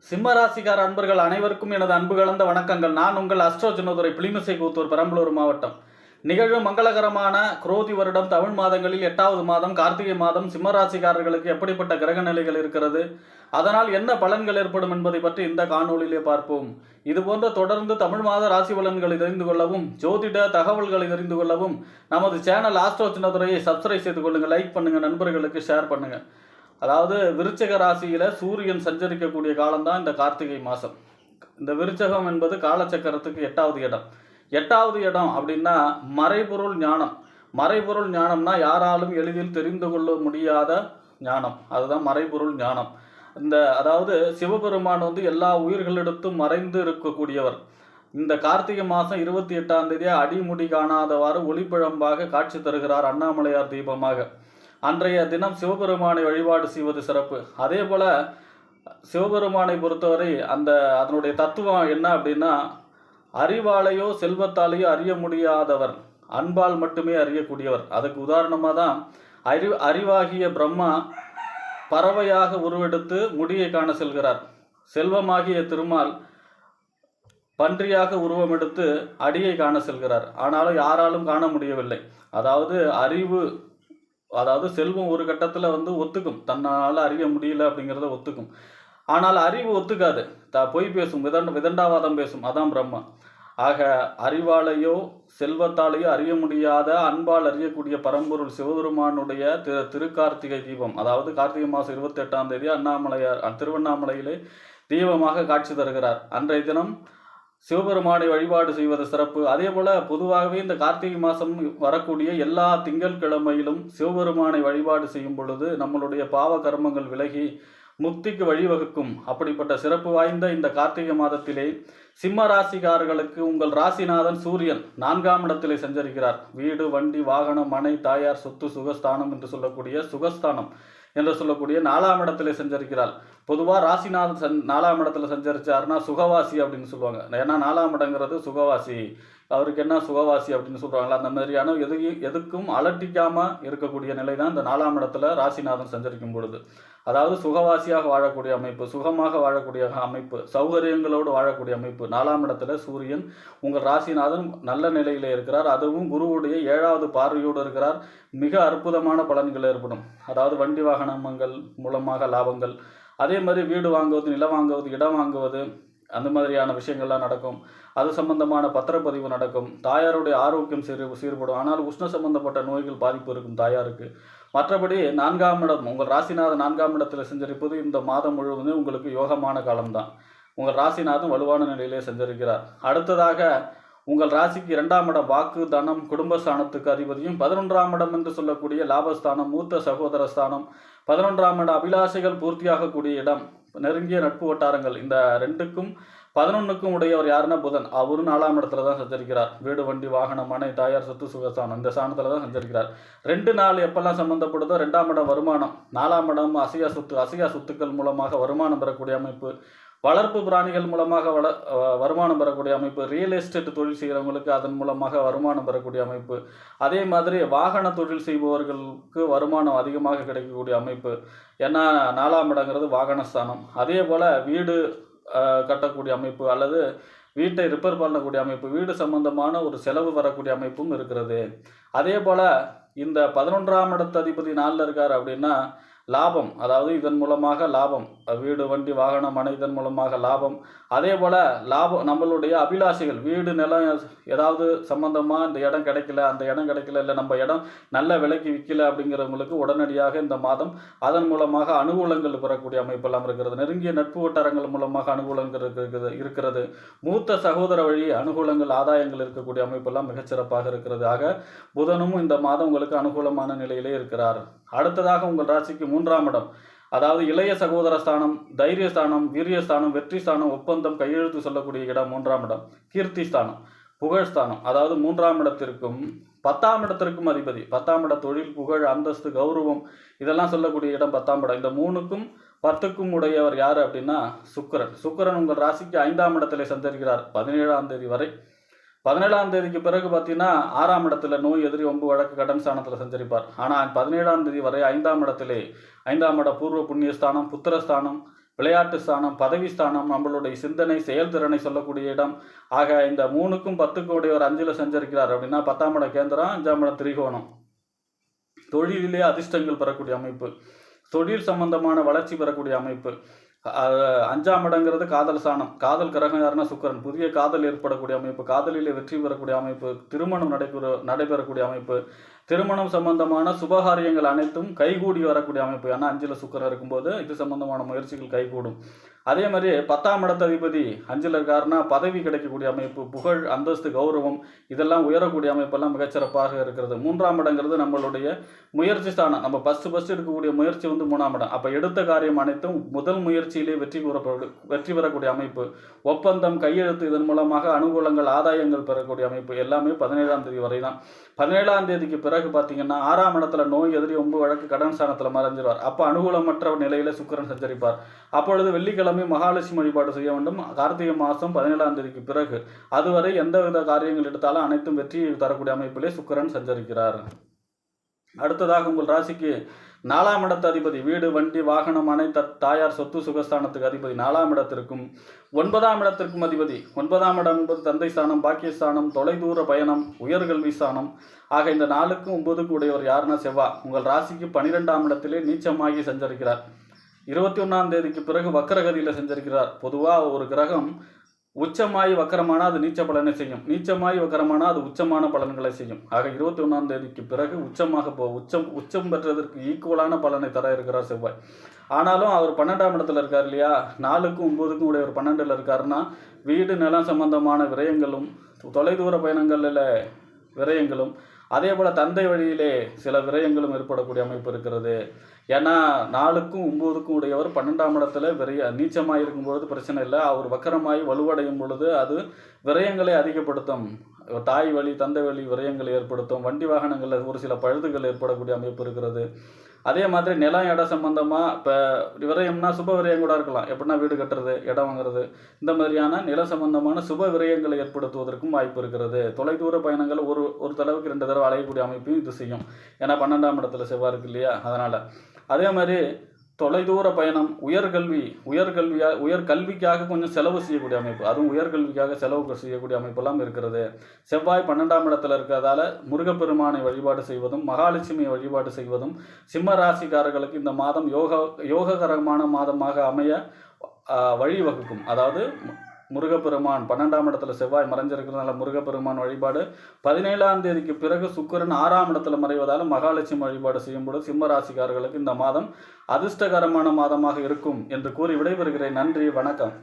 சிம்மராசிக்கார அன்பர்கள் அனைவருக்கும் எனது அன்பு கலந்த வணக்கங்கள். நான் உங்கள் அஸ்ட்ரோ சின்னதுரை புளிமிசை கூத்தூர் பெரம்பலூர் மாவட்டம். நிகழும் மங்களகரமான குரோதி வருடம் தமிழ் மாதங்களில் 8வது மாதம் கார்த்திகை மாதம் சிம்மராசிக்காரர்களுக்கு எப்படிப்பட்ட கிரக நிலைகள் இருக்கிறது, அதனால் என்ன பலன்கள் ஏற்படும் என்பதை பற்றி இந்த காணொலியிலே பார்ப்போம். இதுபோன்ற தொடர்ந்து தமிழ் மாத ராசி பலன்களை தெரிந்து கொள்ளவும், ஜோதிட தகவல்களை தெரிந்து கொள்ளவும் நமது சேனல் ஆஸ்ட்ரோ சின்னதுரையை சப்ஸ்கிரைப் செய்து கொள்ளுங்கள், லைக் பண்ணுங்கள், நண்பர்களுக்கு ஷேர் பண்ணுங்கள். அதாவது விருச்சக ராசியில் சூரியன் சஞ்சரிக்கக்கூடிய காலம்தான் இந்த கார்த்திகை மாதம். இந்த விருச்சகம் என்பது காலச்சக்கரத்துக்கு 8வது இடம். 8வது இடம் அப்படின்னா மறைபொருள் ஞானம். மறைபொருள் ஞானம்னா யாராலும் எளிதில் தெரிந்து கொள்ள முடியாத ஞானம், அதுதான் மறைபொருள் ஞானம். அதாவது சிவபெருமான் எல்லா உயிர்களிடத்தும் மறைந்து இருக்கக்கூடியவர். இந்த கார்த்திகை மாதம் 28ஆம் தேதி அடிமுடி காணாதவாறு ஒளிப்பிழம்பாக காட்சி தருகிறார் அண்ணாமலையார் தீபமாக. அன்றைய தினம் சிவபெருமானை வழிபாடு செய்வது சிறப்பு. அதே போல் சிவபெருமானை பொறுத்தவரை அதனுடைய தத்துவம் என்ன அப்படின்னா, அறிவாலையோ செல்வத்தாலேயோ அறிய முடியாதவர், அன்பால் மட்டுமே அறியக்கூடியவர். அதுக்கு உதாரணமாக தான் அறிவாகிய பிரம்மா பறவையாக உருவெடுத்து முடியை காண செல்கிறார். செல்வமாகிய திருமால் பன்றியாக உருவம் எடுத்து அடியை காண செல்கிறார். ஆனாலும் யாராலும் காண முடியவில்லை. அதாவது செல்வம் ஒரு கட்டத்தில் ஒத்துக்கும், தன்னால் அறிய முடியல அப்படிங்கிறத ஒத்துக்கும். ஆனால் அறிவு ஒத்துக்காது, பொய் பேசும், விதண்டாவாதம் பேசும். அதான் பிரம்மா. ஆக அறிவாலையோ செல்வத்தாலேயோ அறிய முடியாத அன்பால் அறியக்கூடிய பரம்பொருள் சிவபெருமானுடைய திருக்கார்த்திகை தீபம், அதாவது கார்த்திகை மாதம் 28ஆம் தேதி திருவண்ணாமலையிலே தீபமாக காட்சி தருகிறார். அன்றைய தினம் சிவபெருமானை வழிபாடு செய்வது சிறப்பு. அதே போல் பொதுவாகவே இந்த கார்த்திகை மாதம் வரக்கூடிய எல்லா திங்கட்கிழமையிலும் சிவபெருமானை வழிபாடு செய்யும் பொழுது நம்மளுடைய பாவ கர்மங்கள் விலகி முக்திக்கு வழிவகுக்கும். அப்படிப்பட்ட சிறப்பு வாய்ந்த இந்த கார்த்திகை மாதத்திலே சிம்ம ராசிக்காரர்களுக்கு உங்கள் ராசிநாதன் சூரியன் 4ஆம் இடத்திலே சஞ்சரிக்கிறார். வீடு, வண்டி, வாகனம், மனை, தாயார், சொத்து, சுகஸ்தானம் என்று சொல்லக்கூடிய சுகஸ்தானம் என்று சொல்லக்கூடிய 4ஆம் இடத்துல சஞ்சரிக்கிறார். பொதுவாக ராசிநாதன் 4ஆம் இடத்துல சஞ்சரிச்சாருன்னா சுகவாசி அப்படின்னு சொல்லுவாங்க. ஏன்னா 4ஆம் இடங்கிறது சுகவாசி, அவருக்கு என்ன சுகவாசி அப்படின்னு சொல்கிறாங்களா, அந்த மாதிரியான எதுக்கும் அலட்டிக்காமல் இருக்கக்கூடிய நிலை தான் இந்த 4ஆம் இடத்துல ராசிநாதன் சஞ்சரிக்கும் பொழுது. அதாவது சுகவாசியாக வாழக்கூடிய அமைப்பு, சுகமாக வாழக்கூடிய அமைப்பு, சௌகரியங்களோடு வாழக்கூடிய அமைப்பு. 4ஆம் இடத்துல சூரியன் உங்கள் ராசிநாதன் நல்ல நிலையில் இருக்கிறார். அதுவும் குருவுடைய 7வது பார்வையோடு இருக்கிறார். மிக அற்புதமான பலன்கள் ஏற்படும். அதாவது வண்டி வாகனங்கள் மூலமாக லாபங்கள், அதே மாதிரி வீடு வாங்குவது, நிலம் வாங்குவது, இடம் வாங்குவது, அந்த மாதிரியான விஷயங்கள்லாம் நடக்கும். அது சம்பந்தமான பத்திரப்பதிவு நடக்கும். தாயாருடைய ஆரோக்கியம் சீர்படும். ஆனால் உஷ்ண சம்பந்தப்பட்ட நோய்கள் பாதிப்பு இருக்கும் தாயாருக்கு. மற்றபடி 4ஆம் இடம் உங்கள் ராசிநாதன் 4ஆம் இடத்தில் சஞ்சரிப்பது இந்த மாதம் முழுவதும் உங்களுக்கு யோகமான காலம்தான். உங்கள் ராசிநாதன் வலுவான நிலையிலே சஞ்சரிக்கிறார். அடுத்ததாக உங்கள் ராசிக்கு 2ஆம் இடம் வாக்கு, தனம், குடும்பஸ்தானத்துக்கு அதிபதியும், 11ஆம் இடம் என்று சொல்லக்கூடிய லாபஸ்தானம், மூத்த சகோதரஸ்தானம், 11ஆம் இடம் அபிலாஷைகள் பூர்த்தியாகக்கூடிய இடம், நெருங்கிய நட்பு வட்டாரங்கள். இந்த 2க்கும் 11க்கும் உடையவர் யாருன்னா புதன். அவரு 4ஆம் இடத்துல தான் சஞ்சரிக்கிறார். வீடு, வண்டி, வாகனம், மனை, தாயார், சொத்து, சுகஸ்தானம், இந்த ஸ்தானத்தில் தான் சஞ்சரிக்கிறார். 2 நாள் எப்பெல்லாம் சம்பந்தப்படுதோ 2ஆம் இடம் வருமானம், 4ஆம் இடம் அசையா சொத்துக்கள் மூலமாக வருமானம் பெறக்கூடிய அமைப்பு, வளர்ப்பு பிராணிகள் மூலமாக வருமானம் பெறக்கூடிய அமைப்பு, ரியல் எஸ்டேட் தொழில் செய்கிறவங்களுக்கு அதன் மூலமாக வருமானம் பெறக்கூடிய அமைப்பு, அதே மாதிரி வாகன தொழில் செய்பவர்களுக்கு வருமானம் அதிகமாக கிடைக்கக்கூடிய அமைப்பு. ஏன்னா 4ஆம் இடங்கிறது வாகனஸ்தானம். அதே போல் வீடு கட்டக்கூடிய அமைப்பு அல்லது வீட்டை ரிப்பேர் பண்ணக்கூடிய அமைப்பு, வீடு சம்பந்தமான ஒரு செலவு வரக்கூடிய அமைப்பும் இருக்கிறது. அதே போல் இந்த 11ஆம் இடத்து அதிபதி 4ல் இருக்கார் அப்படின்னா லாபம், அதாவது இதன் மூலமாக லாபம், வீடு, வண்டி, வாகனம், மனை, இதன் மூலமாக லாபம். அதே போல் லாபம் நம்மளுடைய அபிலாஷைகள், வீடு, நிலம் ஏதாவது சம்பந்தமாக இந்த இடம் கிடைக்கல, அந்த இடம் கிடைக்கல, இல்லை நம்ம இடம் நல்ல விலைக்கு விற்கல அப்படிங்கிறவங்களுக்கு உடனடியாக இந்த மாதம் அதன் மூலமாக அனுகூலங்கள் பெறக்கூடிய அமைப்பெல்லாம் இருக்கிறது. நெருங்கிய நட்பு வட்டாரங்கள் மூலமாக அனுகூலங்கள் இருக்கிறது. மூத்த சகோதர வழி அனுகூலங்கள், ஆதாயங்கள் இருக்கக்கூடிய அமைப்பெல்லாம் மிகச்சிறப்பாக இருக்கிறது. ஆக புதனும் இந்த மாதம் உங்களுக்கு அனுகூலமான நிலையிலே இருக்கிறார். அடுத்ததாக உங்கள் ராசிக்கு 3ஆம் இடம், அதாவது இளைய சகோதரஸ்தானம், தைரியஸ்தானம், வீரியஸ்தானம், வெற்றிஸ்தானம், ஒப்பந்தம், கையெழுத்து சொல்லக்கூடிய இடம் 3ஆம் இடம். கீர்த்திஸ்தானம், புகழ்ஸ்தானம், அதாவது 3ஆம் இடத்திற்கும் 10ஆம் இடத்திற்கும் அதிபதி. 10ஆம் இடம் தொழில், புகழ், அந்தஸ்து, கௌரவம், இதெல்லாம் சொல்லக்கூடிய இடம் 10ஆம் இடம். இந்த 3க்கும் 10க்கும் உடையவர் யார் அப்படின்னா சுக்கிரன். சுக்கிரன் உங்கள் ராசிக்கு 5ஆம் இடத்திலே சஞ்சரிக்கிறார் 17ஆம் தேதி வரை. 17ஆம் தேதிக்கு பிறகு பார்த்தீங்கன்னா 6ஆம் இடத்துல நோய், எதிரி, வம்பு, வழக்கு, கடன் ஸ்தானத்தில் சஞ்சரிப்பார். ஆனால் 17ஆம் தேதி வரை 5ஆம் இடத்திலே 5ஆம் இடம் பூர்வ புண்ணியஸ்தானம், புத்திரஸ்தானம், விளையாட்டு ஸ்தானம், பதவி ஸ்தானம், நம்மளுடைய சிந்தனை செயல்திறனை சொல்லக்கூடிய இடம். ஆக இந்த 3க்கும் 10க்கும் உடையவர் 5ல் சஞ்சரிக்கிறார் அப்படின்னா 10ஆம் இடம் கேந்திரம், 5ஆம் இடம் திரிகோணம். தொழிலிலே அதிர்ஷ்டங்கள் பெறக்கூடிய அமைப்பு, தொழில் சம்பந்தமான வளர்ச்சி பெறக்கூடிய அமைப்பு. 5ஆம் இடங்கிறது காதல் ஸ்தானம். காதல் கிரகம் யாருன்னா சுக்கிரன். புதிய காதல் ஏற்படக்கூடிய அமைப்பு, காதலிலே வெற்றி பெறக்கூடிய அமைப்பு, திருமணம் நடைபெறக்கூடிய அமைப்பு, திருமணம் சம்பந்தமான சுபகாரியங்கள் அனைத்தும் கைகூடி வரக்கூடிய அமைப்பு. ஏன்னா 5ல் சுக்கிரன் இருக்கும்போது இது சம்பந்தமான முயற்சிகள் கைகூடும். அதே மாதிரி 10ஆம் இடத்து அதிபதி 5ல் இருக்காருன்னா பதவி கிடைக்கக்கூடிய அமைப்பு, புகழ், அந்தஸ்து, கௌரவம் இதெல்லாம் உயரக்கூடிய அமைப்பெல்லாம் மிகச்சிறப்பாக இருக்கிறது. 3ஆம் இடங்கிறது நம்மளுடைய முயற்சி ஸ்தானம். நம்ம ஃபஸ்ட்டு எடுக்கக்கூடிய முயற்சி வந்து 3ஆம் இடம். அப்போ எடுத்த காரியம் அனைத்தும் முதல் முயற்சியிலே வெற்றி பெறக்கூடிய அமைப்பு, ஒப்பந்தம், கையெழுத்து, இதன் மூலமாக அனுகூலங்கள், ஆதாயங்கள் பெறக்கூடிய அமைப்பு எல்லாமே 17ஆம் தேதி வரை தான். 17ஆம் தேதிக்கு பிறகு பார்த்தீங்கன்னா 6ஆம் இடத்துல நோய், எதிரி, ஒம்பு, வழக்கு, கடன் ஸ்தானத்தில் மறைஞ்சிருவார். அப்போ அனுகூலமற்ற நிலையில சுக்கிரன் சஞ்சரிப்பார். அப்பொழுது வெள்ளிக்கிழமை மகாலட்சுமி வழிபாடு செய்ய வேண்டும். கார்த்திகை மாதம் 17ஆம் தேதிக்கு பிறகு. அதுவரை எந்தவித காரியங்கள் எடுத்தாலும் அனைத்தும் வெற்றியை தரக்கூடிய அமைப்பிலே சுக்கிரன் சஞ்சரிக்கிறார். அடுத்ததாக உங்கள் ராசிக்கு 4ஆம் இடத்து அதிபதி வீடு, வண்டி, வாகனம், அணை, தாயார், சொத்து, சுகஸ்தானத்துக்கு அதிபதி 4ஆம் இடத்திற்கும் 9ஆம் இடத்திற்கும் அதிபதி. 9ஆம் இடம் என்பது தந்தை ஸ்தானம், பாக்கியஸ்தானம், தொலைதூர பயணம், உயர்கல்வி ஸ்தானம். ஆக இந்த 4க்கும் 9க்கும் உடையவர் யாருன்னா செவ்வாய். உங்கள் ராசிக்கு 12ஆம் இடத்திலே நீச்சமாகி சஞ்சரிக்கிறார். 21ஆம் தேதிக்கு பிறகு வக்கரகதியில் சஞ்சரிக்கிறார். பொதுவாக ஒரு கிரகம் உச்சமாய் வக்கரமானால் அது நீச்ச பலனை செய்யும், நீச்சமாய் வக்கரமானால் அது உச்சமான பலன்களை செய்யும். ஆக 21ஆம் தேதிக்கு பிறகு உச்சமாக உச்சம் பெற்றதற்கு ஈக்குவலான பலனை தர இருக்கிறார் செவ்வாய். ஆனாலும் அவர் 12ஆம் இடத்துல இருக்கார் இல்லையா, 4க்கும் 9க்கும் உடையவர் 12ல் இருக்காருன்னா வீடு, நிலம் சம்பந்தமான விரயங்களும், தொலைதூர பயணங்களில் விரயங்களும், அதே போல் தந்தை வழியிலே சில விரயங்களும் ஏற்படக்கூடிய அமைப்பு இருக்கிறது. ஏன்னா 4க்கும் 9க்கும் உடையவர் 12ஆம் இடத்துல நீச்சமாக இருக்கும்பொழுது பிரச்சனை இல்லை. அவர் வக்கரமாகி வலுவடையும் பொழுது அது விரயங்களை அதிகப்படுத்தும். தாய் வழி, தந்தை வழி விரயங்களை ஏற்படுத்தும். வண்டி வாகனங்களில் ஒரு சில பழுதுகள் ஏற்படக்கூடிய அமைப்பு இருக்கிறது. அதே மாதிரி நிலம், இடம் சம்பந்தமாக இப்போ விரயம்னா சுப விரயம் கூட இருக்கலாம். எப்படின்னா வீடு கட்டுறது, இடம் வாங்குறது, இந்த மாதிரியான நில சம்பந்தமான சுப விரயங்களை ஏற்படுத்துவதற்கும் வாய்ப்பு இருக்கிறது. தொலைதூர பயணங்கள் ஒரு தடவைக்கு 2 தடவை அலையக்கூடிய அமைப்பையும் இது செய்யும். ஏன்னா 12ஆம் இடத்துல செவ்வாய் இருக்கு இல்லையா, அதனால். அதே மாதிரி தொலைதூர பயணம், உயர்கல்விக்காக கொஞ்சம் செலவு செய்யக்கூடிய அமைப்பு, அதுவும் உயர்கல்விக்காக செலவு செய்யக்கூடிய அமைப்பெல்லாம் இருக்கிறது. செவ்வாய் 12ஆம் இடத்துல இருக்கிறதால முருகப்பெருமானை வழிபாடு செய்வதும், மகாலட்சுமியை வழிபாடு செய்வதும் சிம்ம ராசிக்காரர்களுக்கு இந்த மாதம் யோககரமான மாதமாக அமைய வழிவகுக்கும். அதாவது முருகப்பெருமான் 12ஆம் இடத்துல செவ்வாய் மறைஞ்சிருக்கிறதுனால முருகப்பெருமான் வழிபாடு, 17ஆம் தேதிக்கு பிறகு சுக்கிரன் 6ஆம் இடத்துல மறைவதால் மகாலட்சுமி வழிபாடு செய்யும்போது சிம்ம ராசிக்காரர்களுக்கு இந்த மாதம் அதிர்ஷ்டகரமான மாதமாக இருக்கும் என்று கூறி விடைபெறுகிறேன். நன்றி, வணக்கம்.